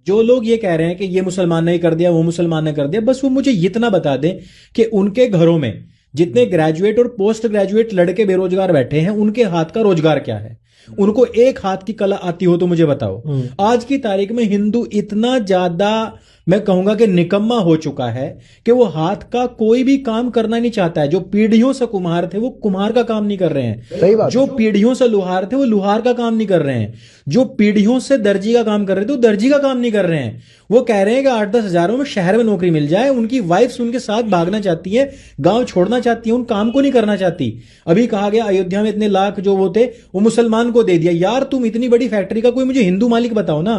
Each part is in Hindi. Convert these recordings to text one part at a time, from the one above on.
जो लोग ये कह रहे हैं कि ये मुसलमान ने कर दिया, वो मुसलमान ने कर दिया, बस वो मुझे इतना बता दें कि उनके घरों में जितने ग्रेजुएट और पोस्ट ग्रेजुएट लड़के बेरोजगार बैठे हैं, उनके हाथ का रोजगार क्या है? उनको एक हाथ की कला आती हो तो मुझे बताओ। आज की तारीख में हिंदू इतना ज्यादा, मैं कहूंगा कि निकम्मा हो चुका है कि वो हाथ का कोई भी काम करना नहीं चाहता है। जो पीढ़ियों से कुम्हार थे वो कुम्हार का काम नहीं कर रहे हैं, जो पीढ़ियों से लुहार थे वो लुहार का काम नहीं कर रहे हैं, जो पीढ़ियों से दर्जी का काम कर रहे थे वो दर्जी का काम नहीं कर रहे हैं। वो कह रहे हैं कि 8-10 हजारों में शहर में नौकरी मिल जाए। उनकी वाइफ्स उनके साथ भागना चाहती है, गांव छोड़ना चाहती है, उन काम को नहीं करना चाहती। अभी कहा गया अयोध्या में इतने लाख जो वो थे वो मुसलमान को दे दिया। यार तुम इतनी बड़ी फैक्ट्री का कोई मुझे हिंदू मालिक बताओ ना।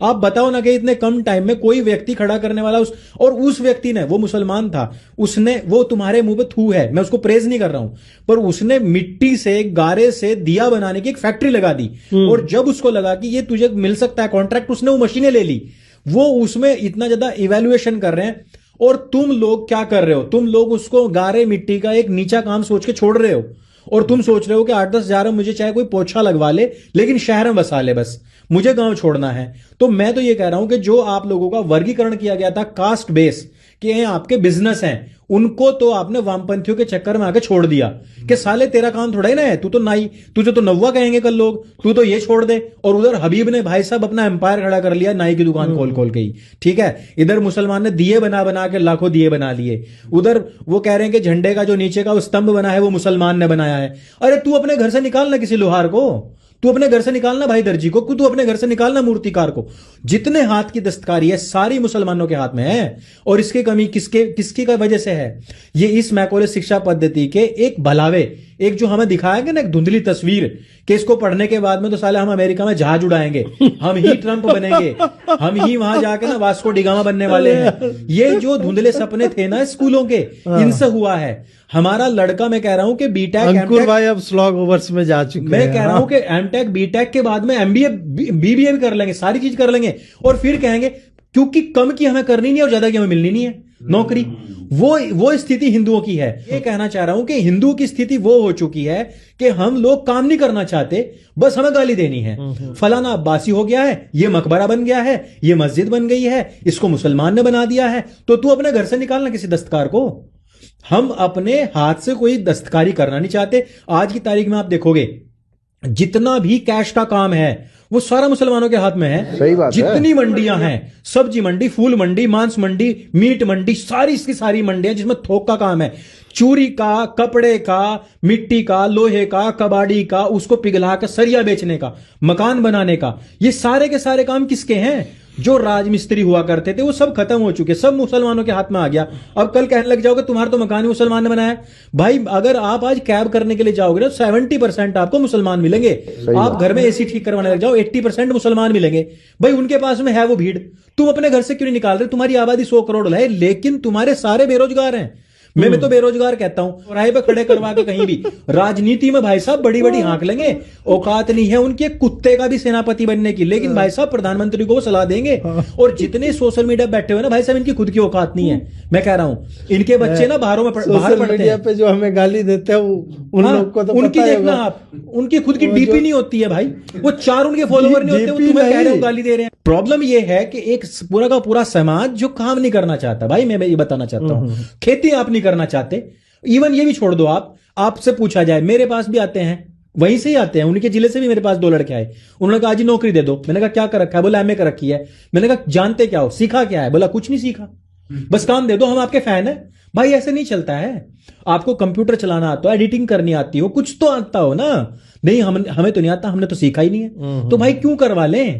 आप बताओ ना कि इतने कम टाइम में कोई व्यक्ति खड़ा करने वाला, और उस व्यक्ति ने, वो मुसलमान था, उसने, वो तुम्हारे मुंह पे थू है, मैं उसको प्रेज नहीं कर रहा हूं, पर उसने मिट्टी से, गारे से दिया बनाने की एक फैक्ट्री लगा दी। और जब उसको लगा कि ये तुझे मिल सकता है कॉन्ट्रैक्ट, उसने वो मशीनें ले ली। वो उसमें इतना ज्यादा इवैल्यूएशन कर रहे हैं, और तुम लोग क्या कर रहे हो? तुम लोग उसको गारे मिट्टी का एक नीचा काम सोच के छोड़ रहे हो, और तुम सोच रहे हो कि 8-10 हजार मुझे चाहे कोई पोछा लगवा ले लेकिन शहर में बसा ले, बस मुझे गांव छोड़ना है। तो मैं तो ये कह रहा हूं कि जो आप लोगों का वर्गीकरण किया गया था कास्ट बेस के आपके बिजनेस हैं, उनको तो आपने वामपंथियों के चक्कर में आके छोड़ दिया कि साले तेरा काम थोड़ा ही ना है, तू तो नाई, तुझे तो नव्वा कहेंगे कल लोग, तू तो ये छोड़ दे। और उधर हबीब ने भाई साहब अपना एम्पायर खड़ा कर लिया नाई की दुकान खोल खोल के ही, ठीक है। इधर मुसलमान ने दिए बना बना के लाखों दिए बना लिए। उधर वो कह रहे हैं कि झंडे का जो नीचे का वो स्तंभ बना है वो मुसलमान ने बनाया है। अरे तू अपने घर से निकालना किसी लोहार को, तू अपने घर से निकालना भाई दर्जी को, तू अपने घर से निकालना मूर्तिकार को। जितने हाथ की दस्तकारी है सारी मुसलमानों के हाथ में है, और इसकी कमी किसकी का वजह से है? ये इस मैकोले शिक्षा पद्धति के एक भलावे, एक जो हमें दिखाया गया ना, एक धुंधली तस्वीर कि इसको पढ़ने के बाद में तो साले हम अमेरिका में जहाज उड़ाएंगे, हम ही ट्रंप बनेंगे, हम ही वहां जाके ना वास्को डिगामा बनने वाले हैं। ये जो धुंधले सपने थे ना स्कूलों के, इनसे हुआ है। हमारा लड़का, मैं कह रहा हूं कि बीटेक, अंकुर भाई अब स्लॉग ओवर्स में जा चुके हैं। मैं कह रहा हूं कि एमटेक बीटेक के बाद में एमबीए बीबीए भी कर लेंगे, सारी चीज कर लेंगे, और फिर कहेंगे क्योंकि कम की हमें करनी नहीं और ज्यादा की हमें मिलनी नहीं है नौकरी। वो स्थिति हिंदुओं की है। ये कहना चाह रहा हूं कि हिंदुओं की स्थिति वो हो चुकी है कि हम लोग काम नहीं करना चाहते, बस हमें गाली देनी है। फलाना अब्बासी हो गया है, ये मकबरा बन गया है, ये मस्जिद बन गई है, इसको मुसलमान ने बना दिया है, तो तू अपने घर से निकालना किसी दस्तकार को। हम अपने हाथ से कोई दस्तकारी करना नहीं चाहते। आज की तारीख में आप देखोगे जितना भी कैश का काम है वो सारा मुसलमानों के हाथ में है। सही बात है। जितनी मंडियां हैं, सब्जी मंडी, फूल मंडी, मांस मंडी, मीट मंडी, सारी इसकी सारी मंडियां जिसमें थोक का काम है, चूरी का, कपड़े का, मिट्टी का, लोहे का, कबाड़ी का, उसको पिघला कर सरिया बेचने का, मकान बनाने का, ये सारे के सारे काम किसके हैं? जो राजमिस्त्री हुआ करते थे वो सब खत्म हो चुके, सब मुसलमानों के हाथ में आ गया। अब कल कहने लग जाओगे तुम्हारा तो मकान ही मुसलमान ने बनाया। भाई अगर आप आज कैब करने के लिए जाओगे ना 70% आपको मुसलमान मिलेंगे। आप घर में एसी ठीक करवाने लग जाओ 80% मुसलमान मिलेंगे। भाई उनके पास में है वो भीड़, तुम अपने घर से क्यों नहीं निकाल रहे? तुम्हारी आबादी 100 करोड़ है लेकिन तुम्हारे सारे बेरोजगार हैं। मैं तो बेरोजगार कहता हूं, चौराहे पे खड़े करवा के कहीं भी। राजनीति में भाई साहब बड़ी बड़ी हाँक लेंगे, औकात नहीं है उनके कुत्ते का भी सेनापति बनने की, लेकिन भाई साहब प्रधानमंत्री को वो सलाह देंगे। और जितने सोशल मीडिया बैठे हुए ना भाई साहब, इनकी खुद की औकात नहीं है। मैं कह रहा हूं इनके बच्चे ना बाहर पढ़ते हैं, पे जो हमें गाली देते हैं उन लोग को तो उनकी देखना आप, उनकी खुद की डीपी नहीं होती है भाई, वो 4 उनके फॉलोवर नहीं होते, वो तुम्हें कह रहे हो गाली दे रहे हैं। प्रॉब्लम ये है कि एक पूरा का पूरा समाज जो काम नहीं करना चाहता। भाई मैं ये बताना चाहता हूं, खेती आप नहीं करना चाहते, इवन ये भी छोड़ दो, आपसे पूछा जाए, मेरे पास भी आते हैं, वहीं से ही आते हैं, उनके जिले से भी मेरे पास 2 लड़के आए। उन्होंने कहा जी नौकरी दे दो। मैंने कहा क्या कर रखा है? बोला एमए कर रखी है। मैंने कहा जानते क्या हो, सीखा क्या है? बोला कुछ नहीं सीखा, बस काम दे दो, हम आपके फैन है। भाई ऐसे नहीं चलता है। आपको कंप्यूटर चलाना आता हो, एडिटिंग करनी आती हो, कुछ तो आता हो ना। नहीं हमें तो नहीं आता, हमने तो सीखा ही नहीं है, तो भाई क्यों करवा लें?